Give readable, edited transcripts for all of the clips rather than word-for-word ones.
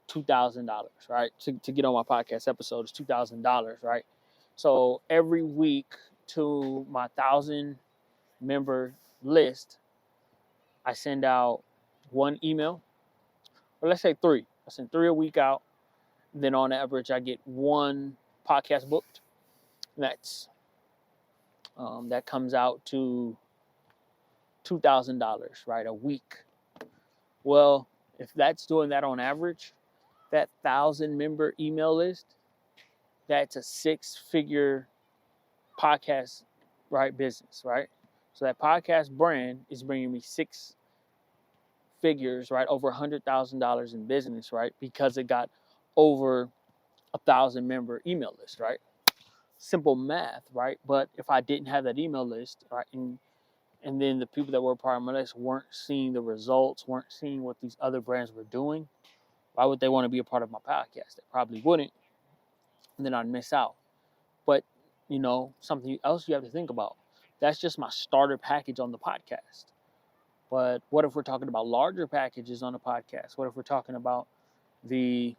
$2,000, right? To get on my podcast episode is $2,000, right? So every week to my 1,000 member list, I send out one email, or let's say three. I send three a week out. Then on average, I get one podcast booked. That's that comes out to $2,000, right, a week. Well, if that's doing that on average, that 1,000 member email list, that's a 6-figure podcast, right, business, right? So that podcast brand is bringing me 6 figures, right, over $100,000 in business, right, because it got over 1,000 member email list, right? Simple math, right? But if I didn't have that email list, right, and then the people that were part of my list weren't seeing the results, weren't seeing what these other brands were doing, why would they want to be a part of my podcast? They probably wouldn't, and then I'd miss out. But, something else you have to think about, that's just my starter package on the podcast. But what if we're talking about larger packages on the podcast? What if we're talking about the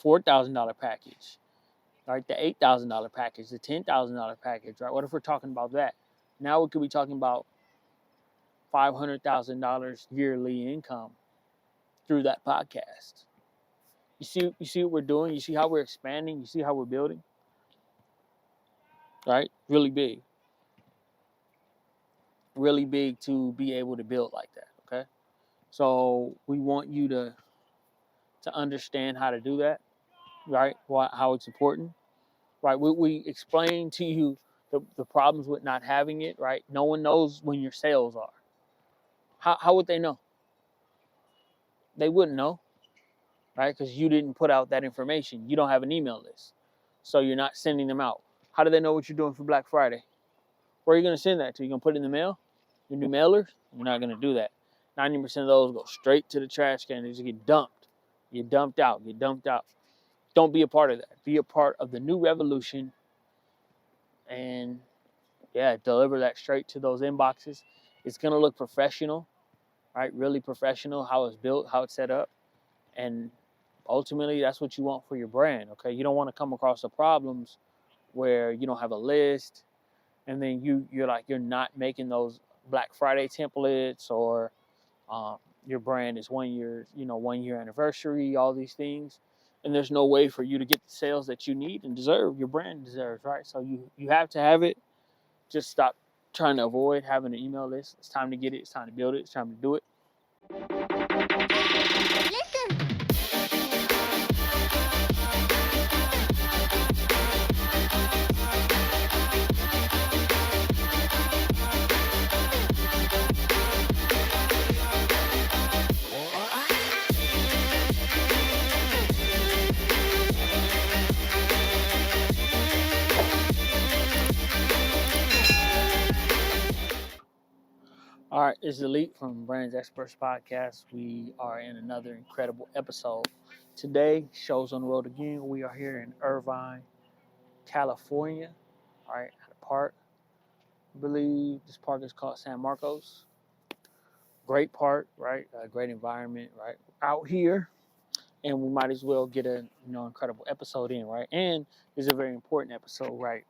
$4,000 package, right? The $8,000 package, the $10,000 package, right? What if we're talking about that? Now we could be talking about $500,000 yearly income through that podcast. You see what we're doing? You see how we're expanding? You see how we're building? Right? Really big. Really big to be able to build like that, okay? So we want you to understand how to do that, right? How it's important, right? We explain to you the problems with not having it, right? No one knows when your sales are. How would they know? They wouldn't know, right? Because you didn't put out that information. You don't have an email list, so you're not sending them out. How do they know what you're doing for Black Friday? Where are you going to send that to? You going to put it in the mail? Your new mailers? You're not going to do that. 90% of those go straight to the trash can. They just get dumped. Get dumped out. Don't be a part of that. Be a part of the new revolution and, deliver that straight to those inboxes. It's going to look professional, right? Really professional, how it's built, how it's set up. And ultimately, that's what you want for your brand, okay? You don't want to come across the problems where you don't have a list and then you're not making those Black Friday templates, or your brand is 1 year, 1 year anniversary, all these things, and there's no way for you to get the sales that you need and deserve. Your brand deserves, right? So you have to have it. Just stop trying to avoid having an email list. It's time to get it. It's time to build it. It's time to do it. All right, it's Elite from Brands Experts Podcast. We are in another incredible episode. Today, show's on the road again. We are here in Irvine, California, all right, at a park. I believe this park is called San Marcos. Great park, right? Great environment, right? Out here, and we might as well get a incredible episode in, right? And it's a very important episode, right?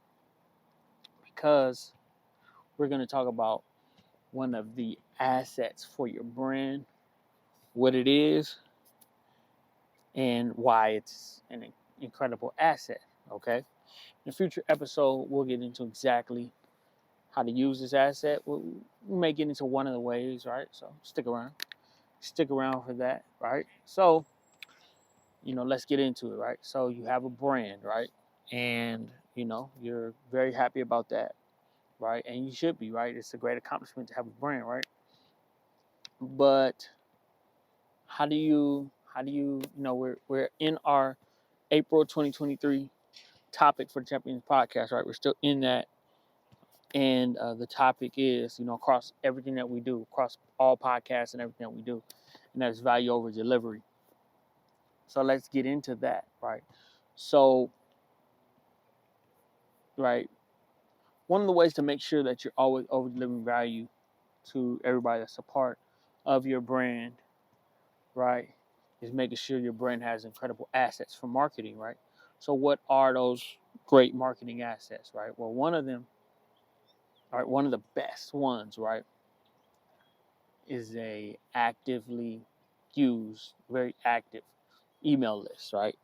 Because we're going to talk about one of the assets for your brand, what it is, and why it's an incredible asset, okay? In a future episode, we'll get into exactly how to use this asset. We may get into one of the ways, right? So stick around for that, right? So, let's get into it, right? So you have a brand, right? And, you're very happy about that, right? And you should be, right? It's a great accomplishment to have a brand, right? But how do you we're in our April 2023 topic for the Champions Podcast, right? We're still in that, and the topic is, across everything that we do, across all podcasts and everything that we do, and that's value over delivery. So let's get into that, right? So, right, one of the ways to make sure that you're always over delivering value to everybody that's a part of your brand, right, is making sure your brand has incredible assets for marketing, right? So what are those great marketing assets, right? Well, one of them, all right, one of the best ones, right, is a actively used, very active email list, right?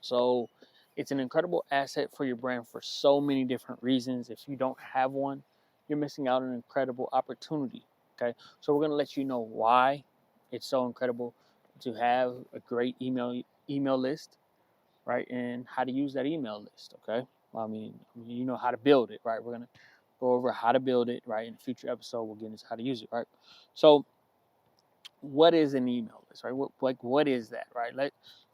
So it's an incredible asset for your brand for so many different reasons. If you don't have one, you're missing out on an incredible opportunity. Okay. So we're gonna let you know why it's so incredible to have a great email list, right? And how to use that email list. Okay. I mean, you know how to build it, right? We're gonna go over how to build it, right? In a future episode, we'll get into how to use it, right? So what is an email list, right? What is that, right?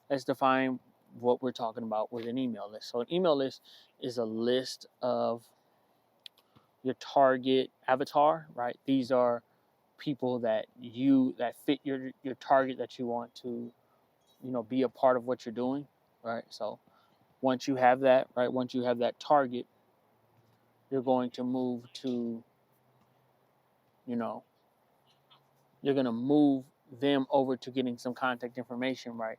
Let's define what we're talking about with an email list. So an email list is a list of your target avatar, right? These are people that fit your target that you want to, be a part of what you're doing, right? So once you have that, right, once you have that target, you're going to move to, you know, you're going to move them over to getting some contact information, right?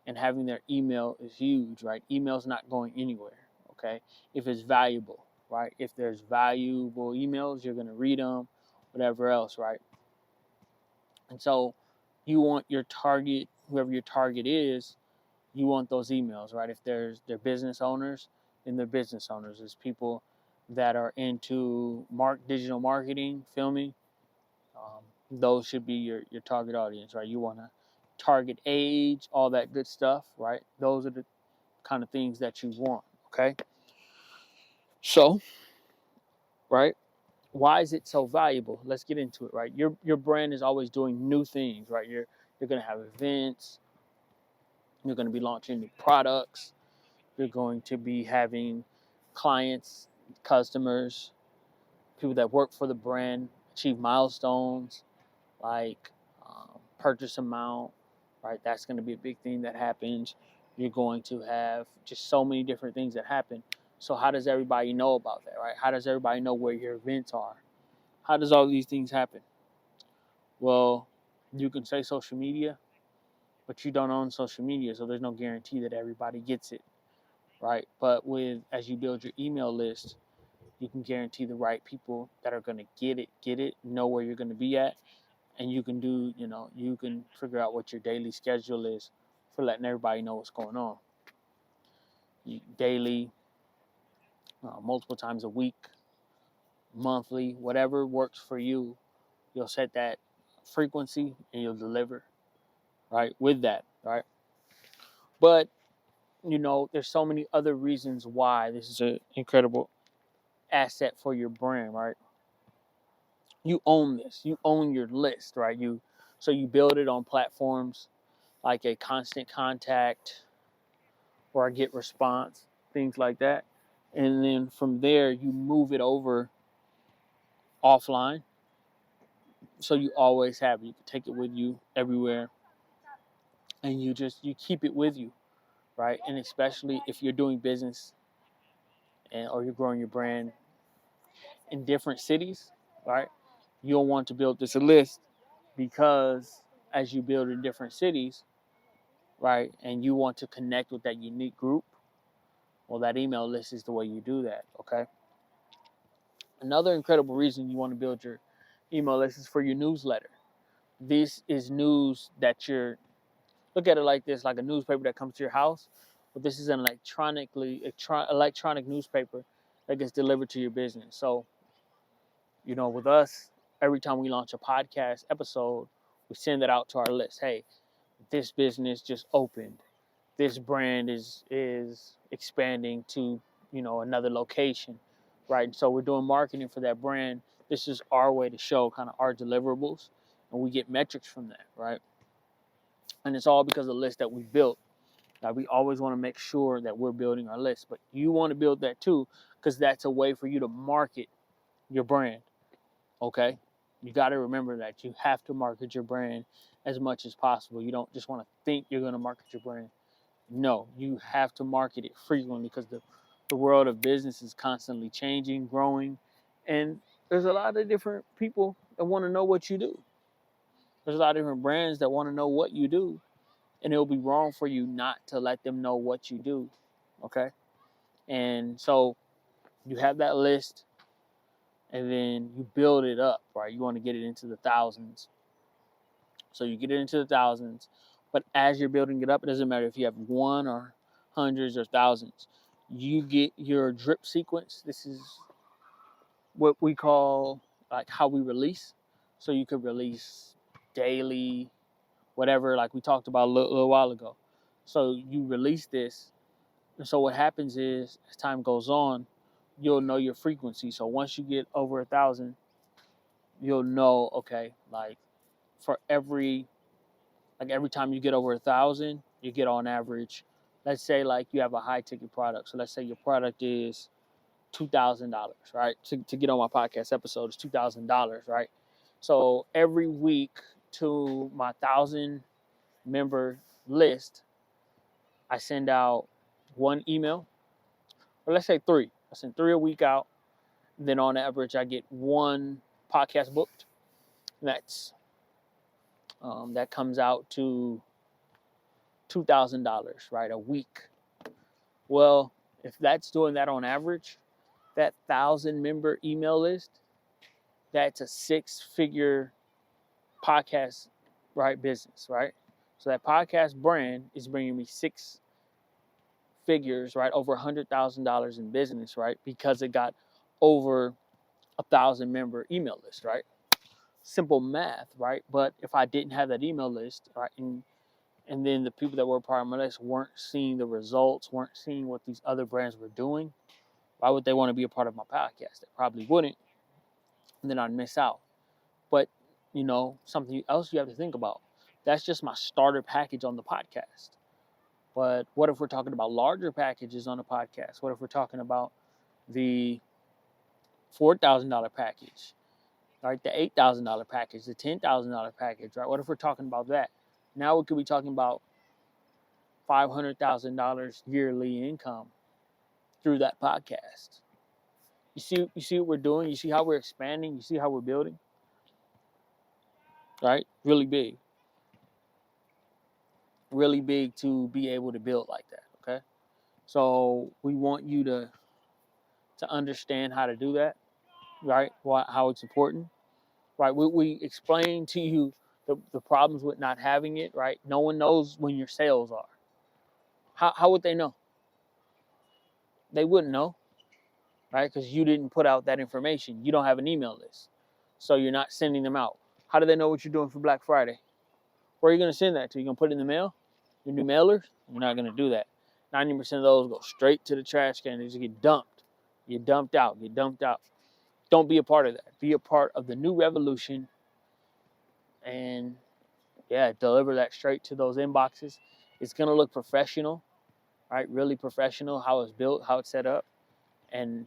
And having their email is huge, right? Email's not going anywhere, okay? If it's valuable, right? If there's valuable emails, you're going to read them, whatever else, right? And so you want your target, whoever your target is, you want those emails, right? If they're business owners, then they're business owners. It's people that are into digital marketing, filming. Those should be your target audience, right? You want to target age, all that good stuff, right? Those are the kind of things that you want, okay? So, right, why is it so valuable? Let's get into it, right? Your brand is always doing new things, right? You're going to have events, you're going to be launching new products, you're going to be having clients, customers, people that work for the brand achieve milestones like purchase amount, right? That's going to be a big thing that happens. You're going to have just so many different things that happen. So how does everybody know about that, right? How does everybody know where your events are? How does all these things happen? Well, you can say social media, but you don't own social media, so there's no guarantee that everybody gets it, right? But as you build your email list, you can guarantee the right people that are going to get it, know where you're going to be at, and you can you can figure out what your daily schedule is for letting everybody know what's going on. Daily, multiple times a week, monthly, whatever works for you, you'll set that frequency and you'll deliver, right, with that, right? But, there's so many other reasons why this is an incredible asset for your brand, right? You own this. You own your list, right? So you build it on platforms like a Constant Contact or a Get Response, things like that. And then from there, you move it over offline. So you always have it. You can take it with you everywhere. And you keep it with you, right? And especially if you're doing business or you're growing your brand in different cities, right? You'll want to build this list because as you build in different cities, right, and you want to connect with that unique group, well, that email list is the way you do that, okay? Another incredible reason you want to build your email list is for your newsletter. This is news that look at it like this, like a newspaper that comes to your house, but this is an electronic newspaper that gets delivered to your business. So, with us, every time we launch a podcast episode, we send it out to our list. Hey, this business just opened. This brand is expanding to, another location, right? So we're doing marketing for that brand. This is our way to show kind of our deliverables, and we get metrics from that, right? And it's all because of the list that we built. Now, we always want to make sure that we're building our list, but you want to build that too, because that's a way for you to market your brand. Okay, you got to remember that you have to market your brand as much as possible. You don't just want to think you're going to market your brand. No, you have to market it frequently because the world of business is constantly changing, growing, and there's a lot of different people that want to know what you do. There's a lot of different brands that want to know what you do, and it'll be wrong for you not to let them know what you do. Okay. And so you have that list, and then you build it up, right? You want to get it into the thousands. So you get it into the thousands, but as you're building it up, it doesn't matter if you have one or hundreds or thousands. You get your drip sequence. This is what we call like how we release. So you could release daily, whatever, like we talked about a little while ago. So you release this, and so what happens is, as time goes on, you'll know your frequency. So once you get over 1,000, you'll know, okay, like for every time you get over 1,000, you get on average. Let's say like you have a high ticket product. So let's say your product is $2,000, right? To get on my podcast episode is $2,000, right? So every week to my 1,000 member list, I send out one email, or let's say three. I send three a week out. Then on average, I get one podcast booked. That's that comes out to $2,000, right, a week. Well, if that's doing that on average, that 1,000 member email list, that's a 6-figure podcast, right, business, right? So that podcast brand is bringing me 6 figures, right, over $100,000 in business, right, because it got over 1,000 member email list, right? Simple math, right? But if I didn't have that email list, right, and then the people that were part of my list weren't seeing the results, weren't seeing what these other brands were doing, why would they want to be a part of my podcast? They probably wouldn't, and then I'd miss out. But, something else you have to think about. That's just my starter package on the podcast. But what if we're talking about larger packages on the podcast? What if we're talking about the $4,000 package, right? The $8,000 package, the $10,000 package, right? What if we're talking about that? Now we could be talking about $500,000 yearly income through that podcast. You see what we're doing? You see how we're expanding? You see how we're building? Right? Really big. Really big to be able to build like that, okay? So we want you to understand how to do that, right? How it's important, right? We explain to you the problems with not having it, right? No one knows when your sales are. How would they know? They wouldn't know, right? Because you didn't put out that information. You don't have an email list, so you're not sending them out. How do they know what you're doing for Black Friday? Where are you going to send that to? You going to put it in the mail? Your new mailers? You're not going to do that. 90% of those go straight to the trash can. They just get dumped. Get dumped out. Don't be a part of that. Be a part of the new revolution, and deliver that straight to those inboxes. It's going to look professional, right? Really professional, how it's built, how it's set up. And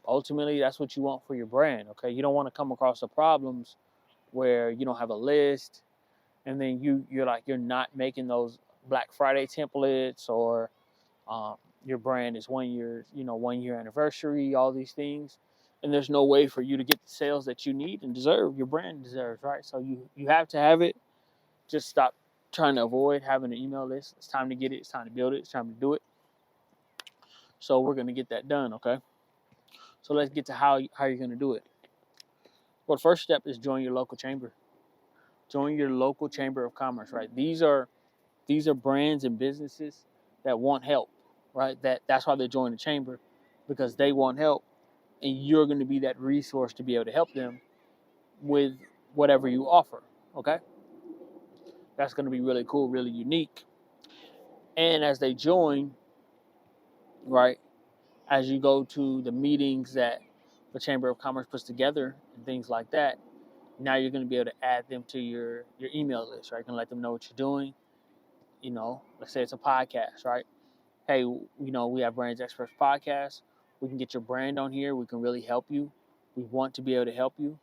ultimately, that's what you want for your brand, okay? You don't want to come across the problems where you don't have a list, and then you're not making those Black Friday templates, or your brand is 1 year, 1 year anniversary, all these things, and there's no way for you to get the sales that you need and deserve, your brand deserves, right? So you have to have it. Just stop trying to avoid having an email list. It's time to get it. It's time to build it. It's time to do it. So we're going to get that done, okay? So let's get to how you're going to do it. Well, the first step is join your local chamber. Join your local chamber of commerce, right? These are brands and businesses that want help, right? That's why they join the chamber, because they want help, and you're going to be that resource to be able to help them with whatever you offer, okay? That's going to be really cool, really unique. And as they join, right, as you go to the meetings that the Chamber of Commerce puts together and things like that, now you're going to be able to add them to your email list, right? You're going to let them know what you're doing. Let's say it's a podcast, right? Hey, we have Brands Experts Podcast. We can get your brand on here. We can really help you. We want to be able to help you.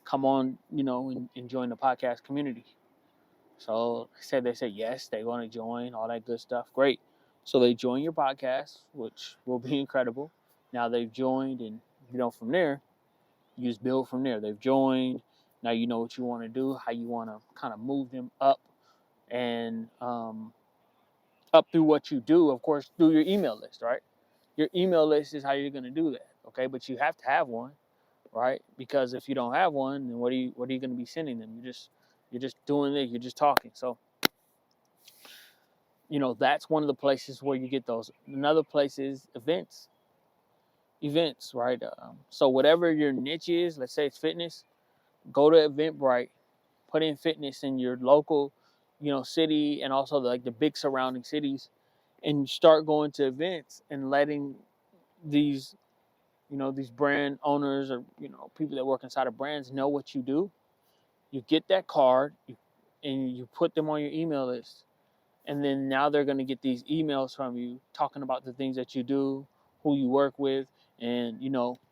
Come on, and join the podcast community. So they say yes, they want to join, all that good stuff. Great. So they join your podcast, which will be incredible. Now they've joined, and from there, you just build from there. They've joined. Now you know what you want to do, how you want to kind of move them up, and up through what you do, of course, through your email list, right? Your email list is how you're going to do that, okay? But you have to have one, right? Because if you don't have one, then what are you going to be sending them? You're just doing it. You're just talking. So, that's one of the places where you get those. Another place is events, right? So whatever your niche is, let's say it's fitness, go to Eventbrite, put in fitness in your local, city, and also the big surrounding cities, and start going to events and letting these, these brand owners or people that work inside of brands know what you do. You get that card, and you put them on your email list, and then now they're going to get these emails from you talking about the things that you do, who you work with, and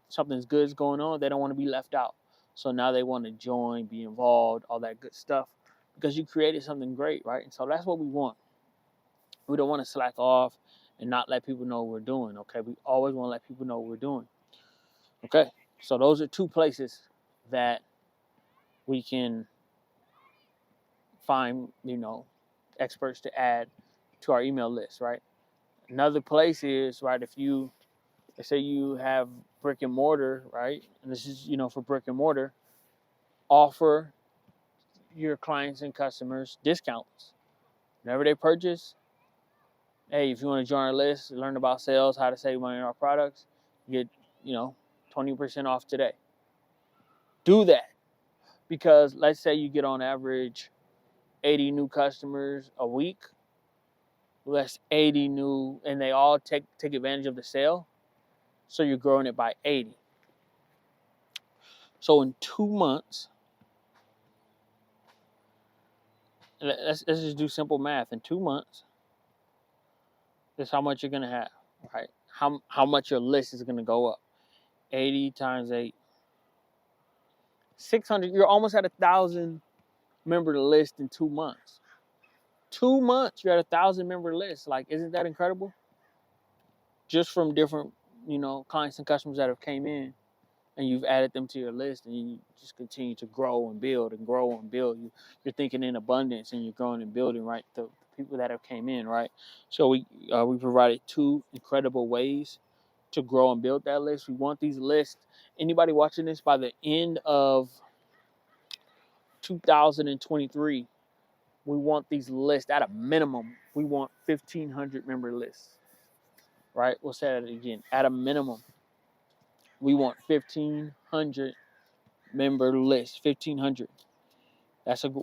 something's good's going on. They don't want to be left out, so now they want to join, be involved, all that good stuff, because you created something great, right? And so that's what we want. We don't want to slack off and not let people know what we're doing. Okay, we always want to let people know what we're doing. Okay, so those are two places that we can find experts to add to our email list, right? Another place is, right, if you, let's say you have brick and mortar, right, and this is for brick and mortar, offer your clients and customers discounts whenever they purchase. Hey, if you want to join our list, learn about sales, how to save money on our products, you get 20% off today. Do that, because let's say you get on average 80 new customers a week. That's 80 new, and they all take advantage of the sale. So you're growing it by 80. So in 2 months, let's just do simple math. In 2 months, that's how much you're gonna have, right? How much your list is gonna go up. 80 times 8, 600. You're almost at 1,000 member list in 2 months. 2 months, you're at 1,000 member list. Like, isn't that incredible? Just from different, clients and customers that have came in, and you've added them to your list, and you just continue to grow and build and grow and build. You're thinking in abundance, and you're growing and building, right? The people that have came in, right? So we provided 2 incredible ways to grow and build that list. We want these lists. Anybody watching this, by the end of 2023, we want these lists at a minimum. We want 1,500 member lists, right? We'll say that again. At a minimum, we want 1,500 member list. 1,500.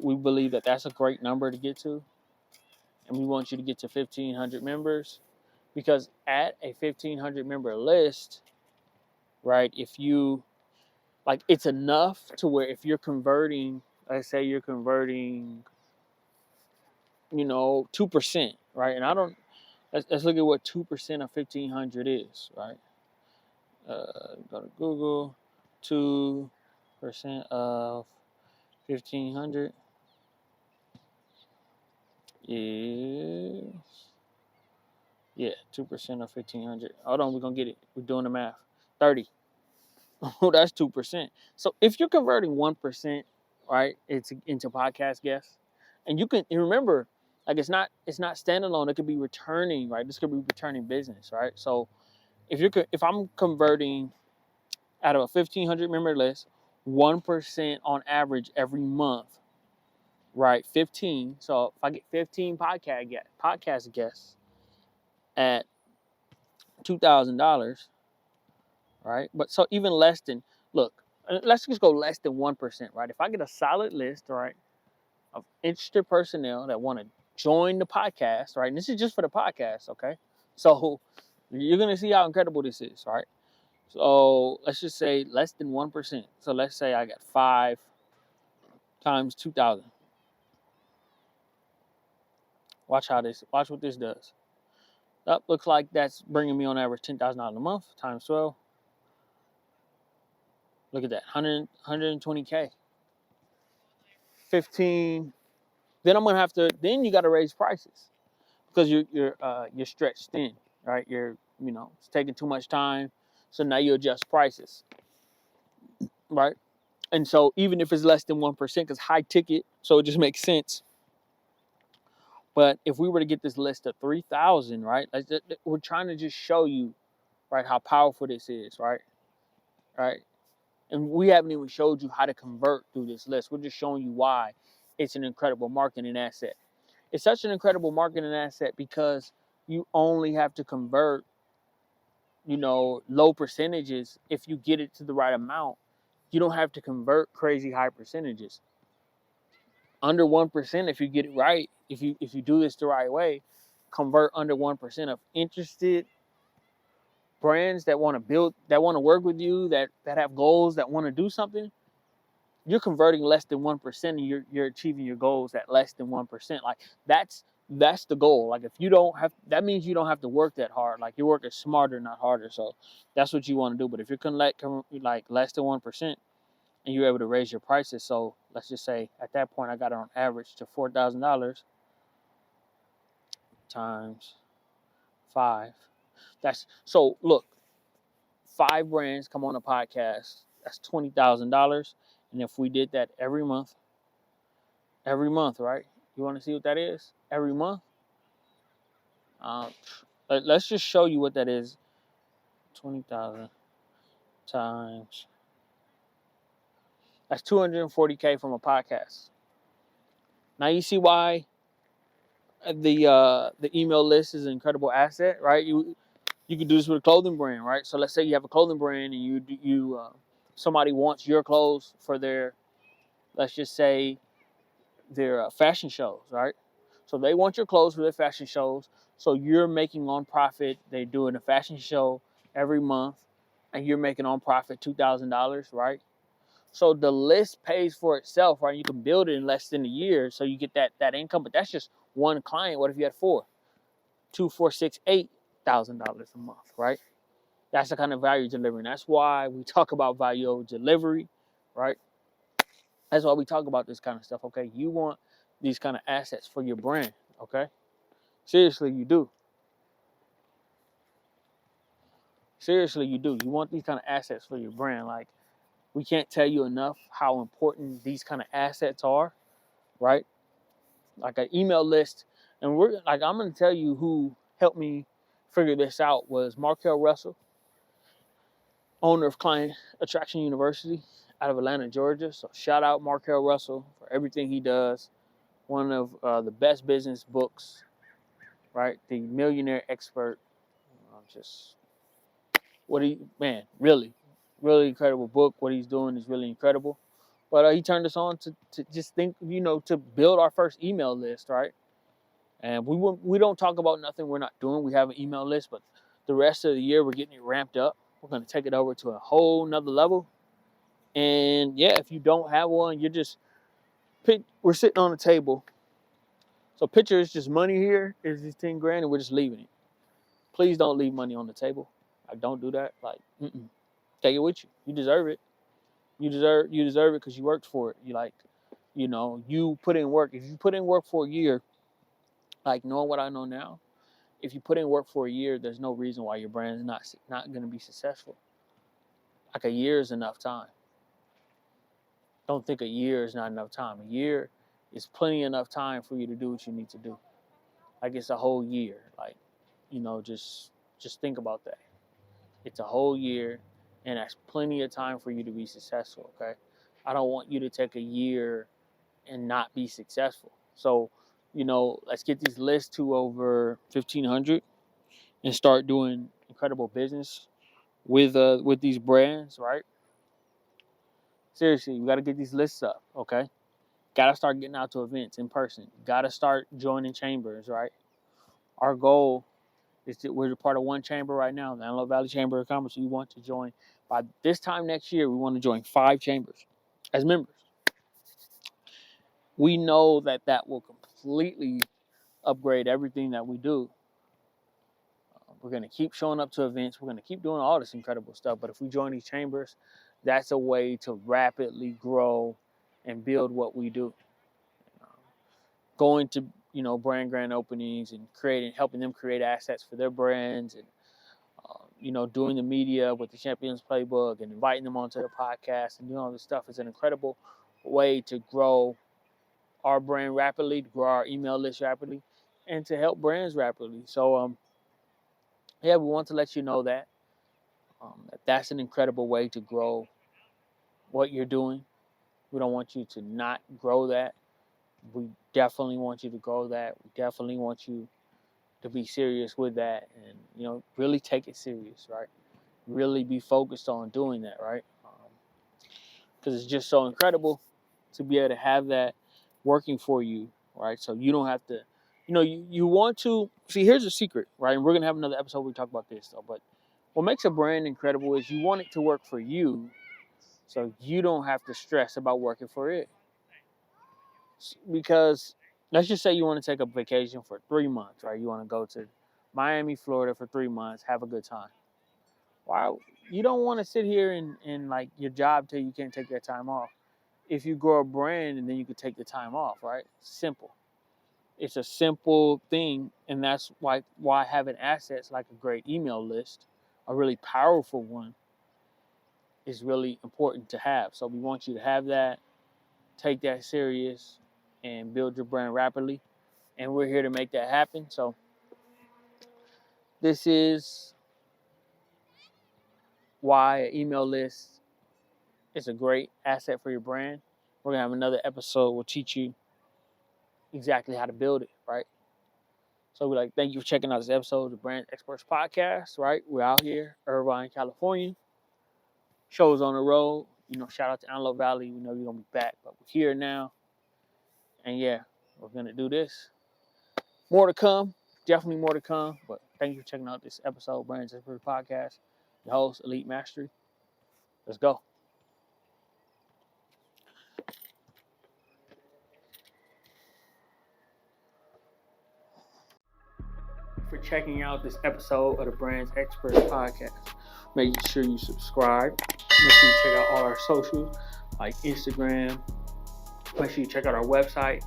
We believe that that's a great number to get to, and we want you to get to 1,500 members, because at a 1,500 member list, right? If you it's enough to where if you're converting, let's say you're converting, 2%, right? And let's look at what 2% of 1,500 is, right? Go to Google. 2% of 1,500 is, 2% of 1,500. Hold on, we're gonna get it. We're doing the math. 30. Oh, that's 2%. So if you're converting 1%, right, it's into podcast guests, and remember, it's not standalone. It could be returning, right? This could be returning business, right? So if I'm converting out of a 1,500 member list, 1% on average every month, right? 15. So if I get 15 podcast guests at $2,000, right? But so even less than, look, let's just go less than 1%, right? If I get a solid list, right, of interested personnel that want to join the podcast, right? And this is just for the podcast, okay? So you're gonna see how incredible this is, right? So let's just say less than 1%. So let's say I got 5 times 2,000. Watch what this does. That looks like that's bringing me on average $10,000 a month times 12. Look at that, 120K. 15. Then you got to raise prices, because you're stretched thin, right? It's taking too much time. So now you adjust prices, right? And so even if it's less than 1%, because high ticket, so it just makes sense. But if we were to get this list of 3,000, right? We're trying to just show you, right, how powerful this is, right? Right? And we haven't even showed you how to convert through this list. We're just showing you why it's an incredible marketing asset. It's such an incredible marketing asset because you only have to convert, low percentages if you get it to the right amount. You don't have to convert crazy high percentages. Under 1% if you get it right, if you do this the right way, convert under 1% of interested brands that want to build, that want to work with you, that have goals, that want to do something. You're converting less than 1% and you're achieving your goals at less than 1%. Like that's the goal. Like if you don't have, that means you don't have to work that hard. Like you're working smarter, not harder. So that's what you want to do. But if you're like less than 1% and you're able to raise your prices, so let's just say at that point I got it on average to $4,000 times 5. That's so look, 5 brands come on a podcast. That's $20,000. And if we did that every month, right? You want to see what that is? Every month? Let's just show you what that is. 20,000 times. That's $240K from a podcast. Now you see why the email list is an incredible asset, right? You can do this with a clothing brand, right? So let's say you have a clothing brand and you somebody wants your clothes for their, let's just say, their fashion shows, right? So they want your clothes for their fashion shows. So you're making on profit. They're doing a fashion show every month, and you're making on profit $2,000, right? So the list pays for itself, right? You can build it in less than a year, so you get that income. But that's just one client. What if you had 4? 2, 4, 6, $8,000 a month, right? That's the kind of value delivering. That's why we talk about value over delivery, right? That's why we talk about this kind of stuff, okay? You want these kind of assets for your brand, okay? Seriously, you do. Seriously, you do. You want these kind of assets for your brand. Like, we can't tell you enough how important these kind of assets are, right? Like an email list. And I'm going to tell you who helped me figure this out was Markel Russell, owner of Client Attraction University out of Atlanta, Georgia. So shout out Markel Russell for everything he does. One of the best business books, right? The Millionaire Expert. Just really, really incredible book. What he's doing is really incredible. But he turned us on to just think, to build our first email list, right? And we don't talk about nothing we're not doing. We have an email list, but the rest of the year we're getting it ramped up. We're going to take it over to a whole nother level. And yeah, if you don't have one, we're sitting on a table. So picture it's just money here. It's just 10 grand and we're just leaving it. Please don't leave money on the table. Like, don't do that. Like, take it with you. You deserve it. You deserve it because you worked for it. You put in work. If you put in work for a year, like knowing what I know now, if you put in work for a year, there's no reason why your brand is not going to be successful. Like a year is enough time. Don't think a year is not enough time. A year is plenty enough time for you to do what you need to do. Like it's a whole year. Like, just think about that. It's a whole year, and that's plenty of time for you to be successful, okay? I don't want you to take a year and not be successful. So, let's get these lists to over 1,500 and start doing incredible business with these brands, right? Seriously, we got to get these lists up, okay? Got to start getting out to events in person. Got to start joining chambers, right? Our goal is that we're part of one chamber right now, the Antelope Valley Chamber of Commerce. We want to join, by this time next year, we want to join 5 chambers as members. We know that will completely upgrade everything that we do. We're going to keep showing up to events. We're going to keep doing all this incredible stuff. But if we join these chambers, that's a way to rapidly grow and build what we do. Going to, brand grand openings and helping them create assets for their brands, and doing the media with the Champions Playbook and inviting them onto the podcast and doing all this stuff is an incredible way to grow our brand rapidly, to grow our email list rapidly. and to help brands rapidly. So yeah, we want to let you know that that's an incredible way to grow what you're doing. We don't want you to not grow that. We definitely want you to grow that. We definitely want you to be serious with that, and really take it serious, right? Really be focused on doing that, right? Because it's just so incredible to be able to have that working for you, right? So you don't have to, you want to see. Here's a secret, right? And we're gonna have another episode where we talk about this, though. But what makes a brand incredible is you want it to work for you, so you don't have to stress about working for it. Because let's just say you want to take a vacation for 3 months, right? You want to go to Miami, Florida for 3 months, have a good time. Why you don't want to sit here and like your job till you can't take that time off. If you grow a brand and then you could take the time off, right? Simple. It's a simple thing, and that's why having assets like a great email list, a really powerful one, is really important to have. So we want you to have that, take that serious, and build your brand rapidly. And we're here to make that happen. So this is why an email list is a great asset for your brand. We're gonna have another episode. We'll teach you exactly how to build it, right? So we're like, thank you for checking out this episode of the Brand Experts Podcast, right? We're out here, Irvine, California. Shows on the road. Shout out to Antelope Valley. We know you're gonna be back, but we're here now. And yeah, we're gonna do this. More to come. Definitely more to come. But thank you for checking out this episode of Brand Experts Podcast. Your host, Elite Mastery. Let's go. For checking out this episode of the Brands Experts Podcast. Make sure you subscribe. Make sure you check out all our socials like Instagram. Make sure you check out our website,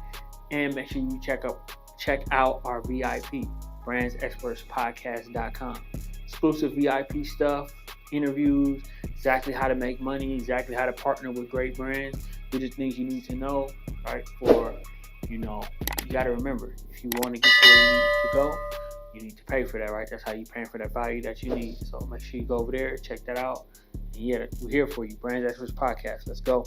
and make sure you check out our VIP, brandsexpertspodcast.com. Exclusive VIP stuff, interviews, exactly how to make money, exactly how to partner with great brands. These are things you need to know, right? You got to remember, if you want to get to where you need to go, you need to pay for that, right? That's how you pay for that value that you need. So make sure you go over there, check that out. And yeah, we're here for you. Brands Experts Podcast. Let's go.